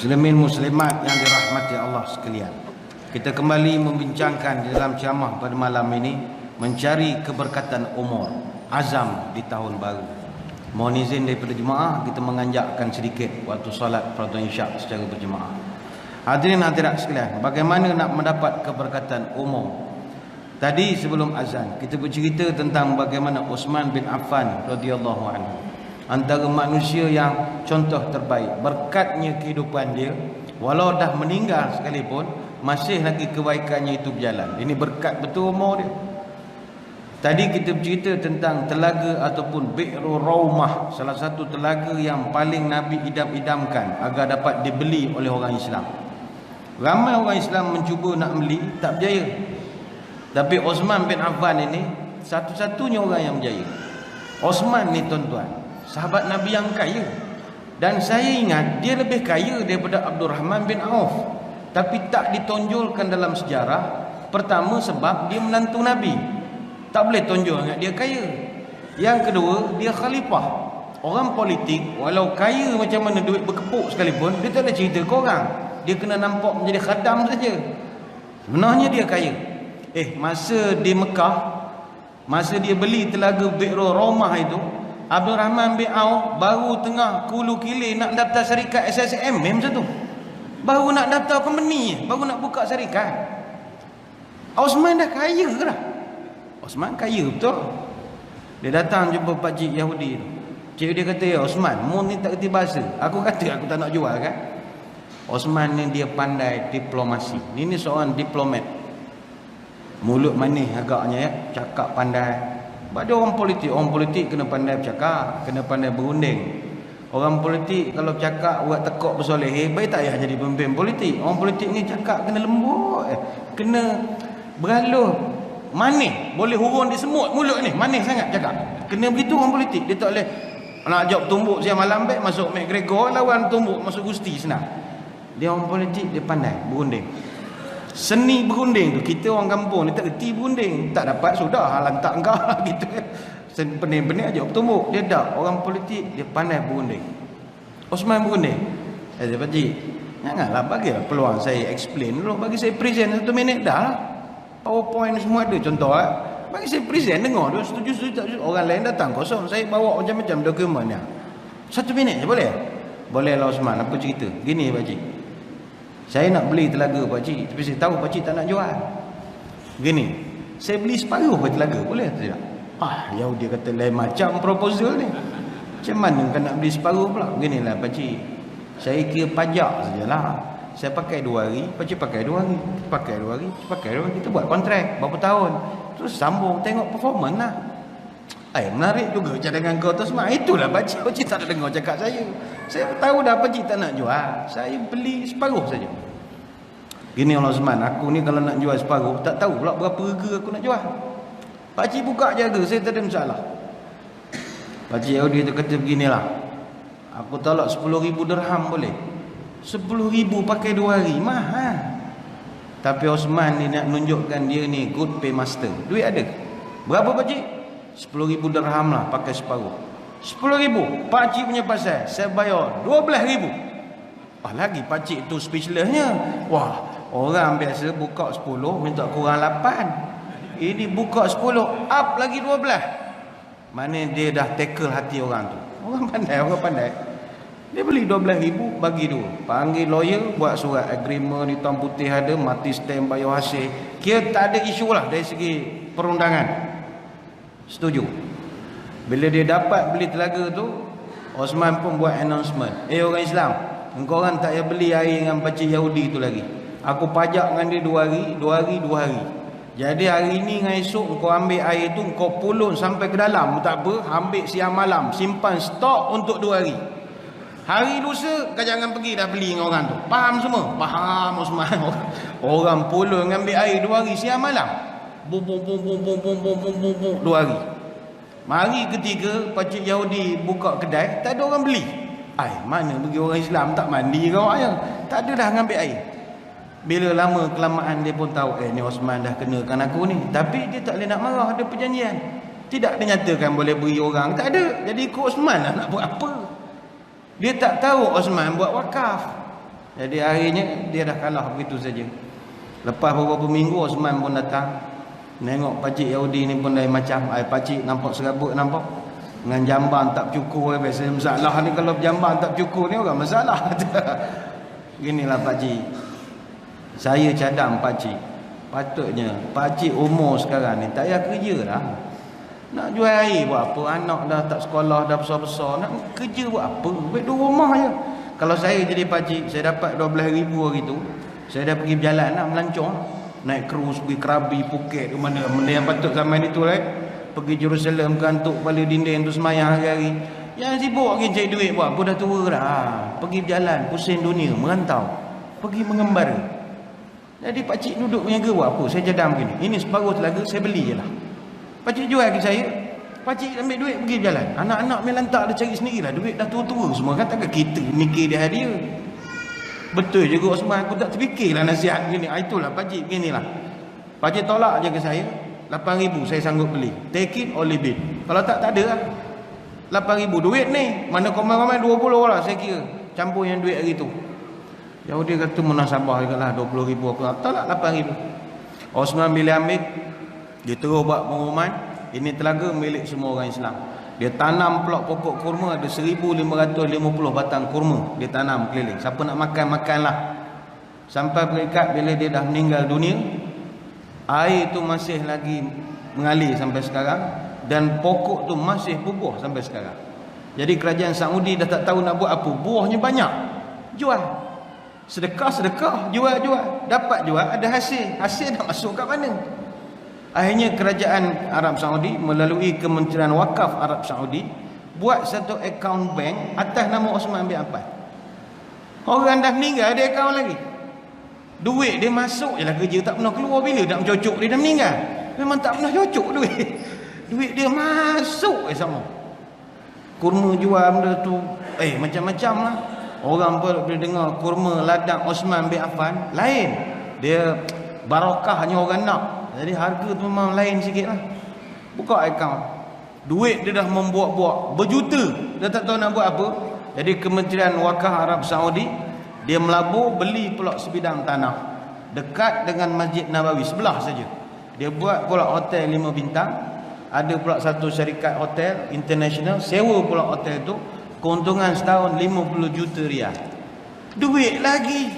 Muslimin muslimat yang dirahmati Allah sekalian, kita kembali membincangkan di dalam ceramah pada malam ini mencari keberkatan umur, azam di tahun baru. Mohon izin daripada jemaah kita menganjakkan sedikit waktu solat fardu isyak secara berjemaah. Hadirin hadirat sekalian, bagaimana nak mendapat keberkatan umur? Tadi sebelum azan kita bercerita tentang bagaimana Uthman bin Affan radhiyallahu anhu, antara manusia yang contoh terbaik. Berkatnya kehidupan dia, walau dah meninggal sekalipun, masih lagi kebaikannya itu berjalan. Ini berkat betul umur dia. Tadi kita bercerita tentang telaga ataupun Bi'ru Raumah, salah satu telaga yang paling Nabi idam-idamkan agar dapat dibeli oleh orang Islam. Ramai orang Islam mencuba nak beli, tak berjaya. Tapi Uthman bin Affan ini satu-satunya orang yang berjaya. Uthman ni tuan-tuan, sahabat Nabi yang kaya. Dan saya ingat dia lebih kaya daripada Abdul Rahman bin Auf. Tapi tak ditonjolkan dalam sejarah. Pertama sebab dia menantu Nabi, tak boleh tonjol ingat dia kaya. Yang kedua, dia khalifah. Orang politik walau kaya macam mana duit berkepuk sekalipun, dia tak ada cerita ke orang. Dia kena nampak menjadi khadam saja. Sebenarnya dia kaya. Masa di Mekah, masa dia beli telaga Bi'ru Raumah itu, Abdul Rahman bin Auf baru tengah kulu kilir nak daftar syarikat SSM macam tu. Baru nak daftar company, baru nak buka syarikat. Uthman dah kaya ke dah? Uthman kaya betul. Dia datang jumpa pakcik Yahudi tu. Cik dia kata, "Ya Uthman, mu ni tak kerti bahasa." Aku kata aku tak nak jual kan. Uthman ni dia pandai diplomasi. Ini seorang diplomat. Mulut manis agaknya ya, cakap pandai. Pada orang politik kena pandai bercakap, kena pandai berunding. Orang politik kalau bercakap buat tekuk bersoleh, baik tak payah jadi pemimpin politik. Orang politik ni cakap kena lembut, kena beralus manis, boleh hurun di semut mulut ni, manis sangat cakap. Kena begitu orang politik. Dia tak boleh nak jawab tumbuk siang malam baik masuk McGregor, lawan tumbuk masuk Gusti senang. Dia orang politik, dia pandai berunding. Seni berunding tu, kita orang kampung ni tak reti berunding, tak dapat sudah lantak engkau gitu. Pening-pening aja bertumbuk. Dia tak, orang politik dia pandai berunding. Uthman berunding. Pakcik, janganlah bagilah peluang saya explain dulu, bagi saya present 1 minit dah lah. PowerPoint semua ada contoh bagi saya present, dengar dia setuju tak setuju. Orang lain datang kosong, saya bawa macam-macam dokumen dia. 1 minit je boleh? Boleh lah Uthman, apa cerita? Gini pakcik, saya nak beli telaga pakcik, tapi saya tahu pakcik tak nak jual. Gini, saya beli separuh telaga, boleh tak tidak? Dia kata lain macam proposal ni. Macam mana kan nak beli separuh pula? Beginilah pakcik, saya kira pajak sajalah. Saya pakai 2 hari, pakcik pakai 2 hari, pakai 2 hari, pakai 2 hari. Kita buat kontrak berapa tahun, terus sambung tengok performance lah. Menarik juga cadangan kau tu semua. Itulah pakcik tak nak dengar cakap saya. Saya tahu dah pakcik tak nak jual, saya beli separuh saja. Gini Allah Uthman, aku ni kalau nak jual separuh, tak tahu pula berapa harga aku nak jual. Pakcik buka jaga, saya tak ada masalah. Pakcik Yahudi tu kata beginilah, aku tolak 10,000 dirham boleh? 10,000 pakai 2 hari, mahal. Tapi Uthman ni nak menunjukkan dia ni good paymaster. Duit ada. Berapa pakcik? 10,000 dirham lah, pakai separuh. 10,000 pakcik punya pasal, saya bayar 12,000. Lagi pakcik tu speechlessnya. Wah, orang biasa buka 10 minta kurang 8. Ini buka 10 up lagi 12. Mana dia dah tackle hati orang tu. Orang pandai. Dia beli 12,000 bagi 2. Panggil lawyer, buat surat agreement, hitam putih ada, mati stamp bayar hasil. Kira tak ada isu lah dari segi perundangan. Setuju. Bila dia dapat beli telaga tu, Uthman pun buat announcement. Orang Islam, engkau orang tak payah beli air dengan pakcik Yahudi tu lagi. Aku pajak dengan dia 2 hari, 2 hari, 2 hari. Jadi hari ni dengan esok kau ambil air tu, kau pulun sampai ke dalam, tak apa, ambil siang malam, simpan stok untuk 2 hari. Hari lusa kau jangan pergi dah beli dengan orang tu. Faham semua? Faham Uthman. Orang pulun ambil air 2 hari siang malam. Bum 2 hari. Mari ketiga pakcik Yahudi buka kedai, tak ada orang beli. Mana bagi orang Islam tak mandi kau ayah. Tak ada dah ngambil air. Bila lama kelamaan dia pun tahu ni Uthman dah kenakan aku ni. Tapi dia tak boleh nak marah, ada perjanjian. Tidak dinyatakan boleh beri orang, tak ada. Jadi ikut Uthman lah nak buat apa. Dia tak tahu Uthman buat wakaf. Jadi akhirnya dia dah kalah begitu saja. Lepas beberapa minggu Osman pun datang, nengok pakcik Yahudi ni pun lain macam. Pakcik nampak serabut nampak. Dengan jamban tak cukur. Biasa masalah ni kalau jamban tak cukur ni orang masalah. Inilah pakcik. Saya cadang pakcik. Patutnya pakcik umur sekarang ni tak payah kerja lah. Nak jual air buat apa? Anak dah tak sekolah, dah besar-besar. Nak kerja buat apa? Baik duduk rumah je. Kalau saya jadi pakcik, saya dapat 12,000 hari tu, saya dah pergi berjalan nak melancong. Naik cruise, pergi Krabi, Phuket, ke mana. Benda yang patut zaman itu lah. Pergi Jerusalem, kantuk kepala dinding tu semayang hari-hari. Yang sibuk lagi cari duit buat apa? Dah tua dah. Pergi berjalan, pusing dunia, merantau. Pergi mengembara. Jadi pakcik duduk berniaga buat apa? Saya cadang begini. Ini separuh telaga, saya beli je lah. Pakcik jual ke saya. Pakcik ambil duit pergi berjalan. Anak-anak main lantak dia cari sendirilah. Duit dah tua-tua semua. Kan takkan kita mikir dia hadiah. Betul juga Osman. Aku tak terfikirlah nasihat begini. Itulah pakcik beginilah. Pakcik tolak je ke saya. 8,000 saya sanggup beli. Take it or leave it. Kalau tak ada lah. 8,000 duit ni. Mana komen-komen 20 lah saya kira. Campur yang duit hari tu. Jauh dia kata munasabah juga lah. 20,000 aku tolak 8,000. Osman bila ambil. Dia terus buat pengumuman. Ini telaga milik semua orang Islam. Dia tanam pelok pokok kurma. Ada 1,550 batang kurma. Dia tanam keliling. Siapa nak makan, makanlah. Sampai peringkat bila dia dah meninggal dunia, air tu masih lagi mengalir sampai sekarang. Dan pokok tu masih bubuh sampai sekarang. Jadi kerajaan Saudi dah tak tahu nak buat apa. Buahnya banyak. Jual. Sedekah-sedekah. Jual-jual. Dapat jual. Ada hasil. Hasil nak masuk kat mana? Akhirnya kerajaan Arab Saudi melalui Kementerian Wakaf Arab Saudi buat satu akaun bank atas nama Osman bin Affan. Orang dah meninggal ada akaun lagi. Duit dia masuk je lah kerja, tak pernah keluar. Bila nak mencocok dia dah meninggal. Memang tak pernah cocok duit. Duit dia masuk sama. Kurma jual benda tu macam-macam lah. Orang pun bila dengar kurma ladang Osman bin Affan, lain. Dia barakahnya orang nak. Jadi harga tu memang lain sikit lah. Buka akaun. Duit dia dah membuat-buat berjuta. Dia tak tahu nak buat apa. Jadi Kementerian Wakaf Arab Saudi, dia melabur beli pula sebidang tanah dekat dengan Masjid Nabawi, sebelah saja. Dia buat pula hotel 5 bintang. Ada pula satu syarikat hotel international, sewa pula hotel tu. Keuntungan setahun 50 juta riyal. Duit lagi.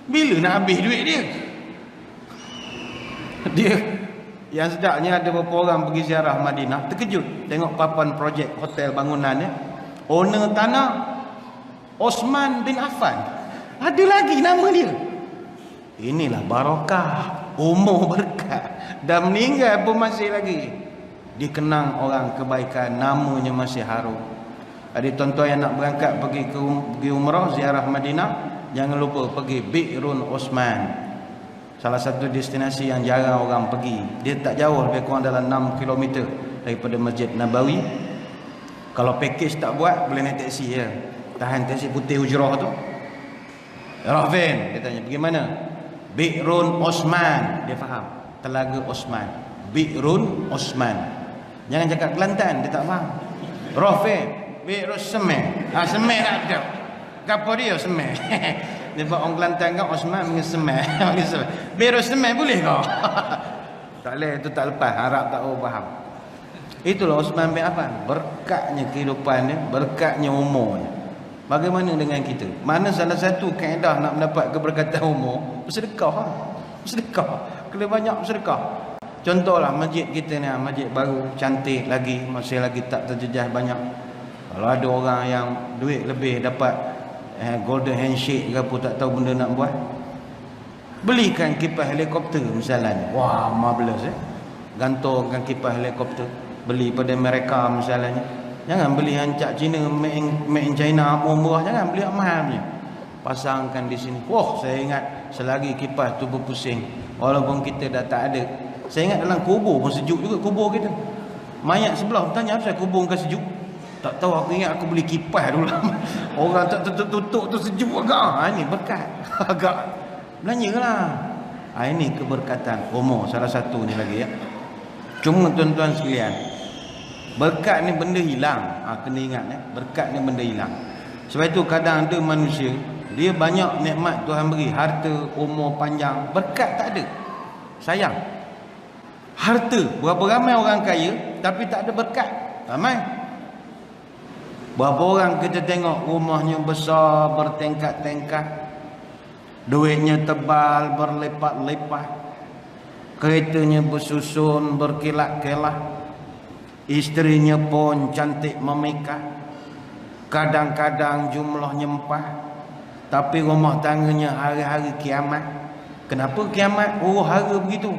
Bila nak habis duit dia? Dia yang sedapnya ada beberapa orang pergi ziarah Madinah, terkejut tengok papan projek hotel bangunannya. Owner tanah Osman bin Affan. Ada lagi nama dia. Inilah barakah, umur berkat. Dah meninggal pun masih lagi dikenang orang kebaikan, namanya masih harum. Adik tuan-tuan yang nak berangkat pergi umrah ziarah Madinah, jangan lupa pergi Bi'run Osman. Salah satu destinasi yang jarang orang pergi. Dia tak jauh, lebih kurang dalam 6 km daripada Masjid Nabawi. Kalau package tak buat, boleh naik taksi je. Tahan taksi putih hujrah tu. Rahvin, dia tanya, pergi mana? Bi'run Osman. Dia faham. Telaga Osman. Bi'run Osman. Jangan cakap Kelantan, dia tak faham. Rahvin, Bi'run Semen. Semen nak ada. Apa dia Semen? Dia buat orang Kelantan kan Osman dengan Semen. Bi'run Semen boleh kau? Tak boleh, itu tak lepas. Harap tak faham. Itulah Osman bin Affan. Berkatnya kehidupan dia, berkatnya umurnya. Bagaimana dengan kita? Mana salah satu kaedah nak mendapat keberkatan umur? Bersedekah. Bersedekah. Kena banyak bersedekah. Contohlah masjid kita ni, masjid baru, cantik lagi, masih lagi tak terjejas banyak. Kalau ada orang yang duit lebih dapat golden handshake ke apa, tak tahu benda nak buat, belikan kipas helikopter misalnya. Wah, marvelous gantungkan kipas helikopter, beli pada mereka misalnya. Jangan beli yang cak Cina, made in China, murah. Jangan beli yang mahal punya. Pasangkan di sini. Wah, saya ingat selagi kipas tu berpusing, walaupun kita dah tak ada. Saya ingat dalam kubur pun sejuk juga kubur kita. Mayat sebelah bertanya, apa saya kubur kan sejuk? Tak tahu, aku ingat aku beli kipas dulu. Orang tak tutup tu sejuk agak. Ini berkat. Agak belanjalah. Ini keberkatan umur, salah satu ni lagi ya. Cuma tuan-tuan sekalian, berkat ni benda hilang. Kena ingat berkat ni benda hilang. Sebab itu kadang ada manusia Dia banyak nikmat Tuhan beri, harta, umur panjang, berkat tak ada. Sayang. Harta, berapa ramai orang kaya tapi tak ada berkat? Ramai. Berapa orang kita tengok rumahnya besar, bertingkat-tingkat, duitnya tebal, berlipat-lipat, keretanya bersusun, berkilat-kilat, isterinya pun cantik memikat, kadang-kadang jumlahnya 4, tapi rumah tangganya hari-hari kiamat. Kenapa kiamat huru-hara begitu?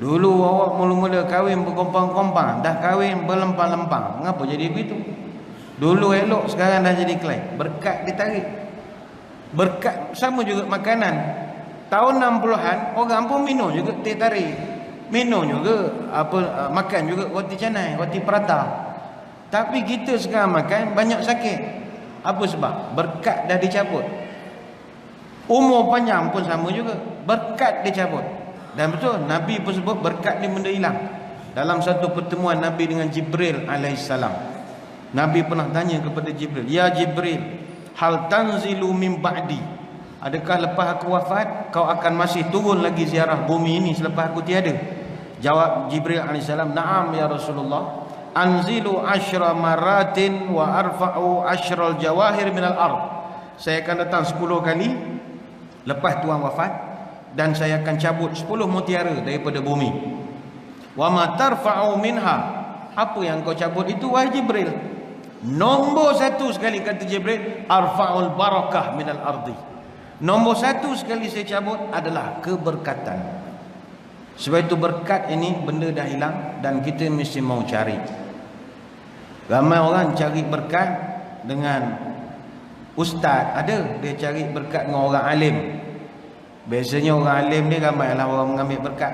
Dulu awak mula-mula kahwin berkompang-kompang, dah kahwin berlempang-lempang. Mengapa jadi begitu? Dulu elok, sekarang dah jadi kelai. Berkat ditarik. Berkat sama juga makanan. Tahun 60-an orang pun minum juga teh tarik. Minum juga makan juga roti canai, roti prata. Tapi kita sekarang makan banyak sakit. Apa sebab? Berkat dah dicabut. Umur panjang pun sama juga, berkat dicabut. Dan betul Nabi pun sebut berkat ni benda hilang. Dalam satu pertemuan Nabi dengan Jibril alaihissalam, Nabi pernah tanya kepada Jibril, "Ya Jibril, hal tanzilu min ba'di?" Adakah lepas aku wafat kau akan masih turun lagi ziarah bumi ini selepas aku tiada? Jawab Jibril alaihissalam, "Na'am ya Rasulullah. Anzilu asyra maratin wa arfa'u asyral jawahir minal ard." Saya akan datang 10 kali lepas tuan wafat, dan saya akan cabut 10 mutiara daripada bumi. Wa ma tarfa'u minha, apa yang kau cabut itu wahai Jibril? Nombor 1 sekali kata Jibril, arfa'ul barakah minal ardi. Nombor 1 sekali saya cabut adalah keberkatan. Sebab itu berkat ini benda dah hilang dan kita mesti mau cari. Ramai orang cari berkat dengan ustaz, ada dia cari berkat dengan orang alim. Biasanya orang alim ni ramailah orang mengambil berkat.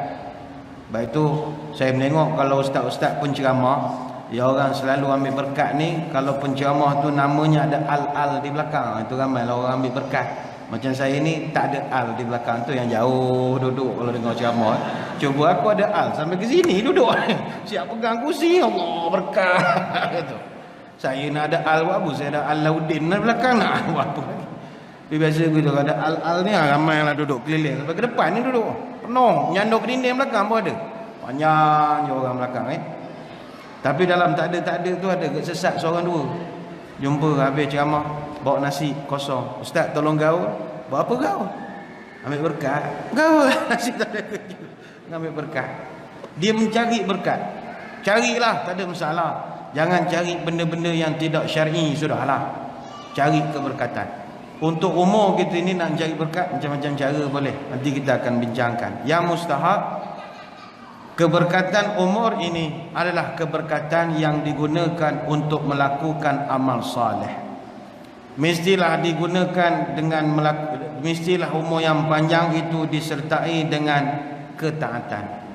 Baik itu saya menengok kalau ustaz-ustaz penceramah, ya orang selalu ambil berkat ni, kalau penceramah tu namanya ada al-al di belakang, itu ramailah orang ambil berkat. Macam saya ni tak ada al di belakang tu, yang jauh duduk kalau dengar ceramah. Cuba aku ada al sampai ke sini duduk. Siap pegang kursi, Allah berkat gitu. Saya nak ada al buat apa? Saya ada Alauddin di belakang nak buat apa? Tapi biasa begitu, ada al-al ni ramailah duduk keliling. Sampai ke depan ni duduk penuh, nyanduk dinding belakang pun ada. Panjang je orang belakang Tapi dalam tak ada tu ada sesat seorang dua. Jumpa habis ceramah, bawa nasi kosong. Ustaz tolong gaul. Buat apa gaul? Ambil berkat. Gaul nasi tak ada kerja. Ambil berkat. Dia mencari berkat. Carilah, tak ada masalah. Jangan cari benda-benda yang tidak syar'i, sudahlah. Cari keberkatan. Untuk umur kita ini nak cari berkat, macam-macam cara boleh. Nanti kita akan bincangkan. Yang mustahab, keberkatan umur ini adalah keberkatan yang digunakan untuk melakukan amal saleh. Mestilah digunakan dengan mestilah umur yang panjang itu disertai dengan ketaatan.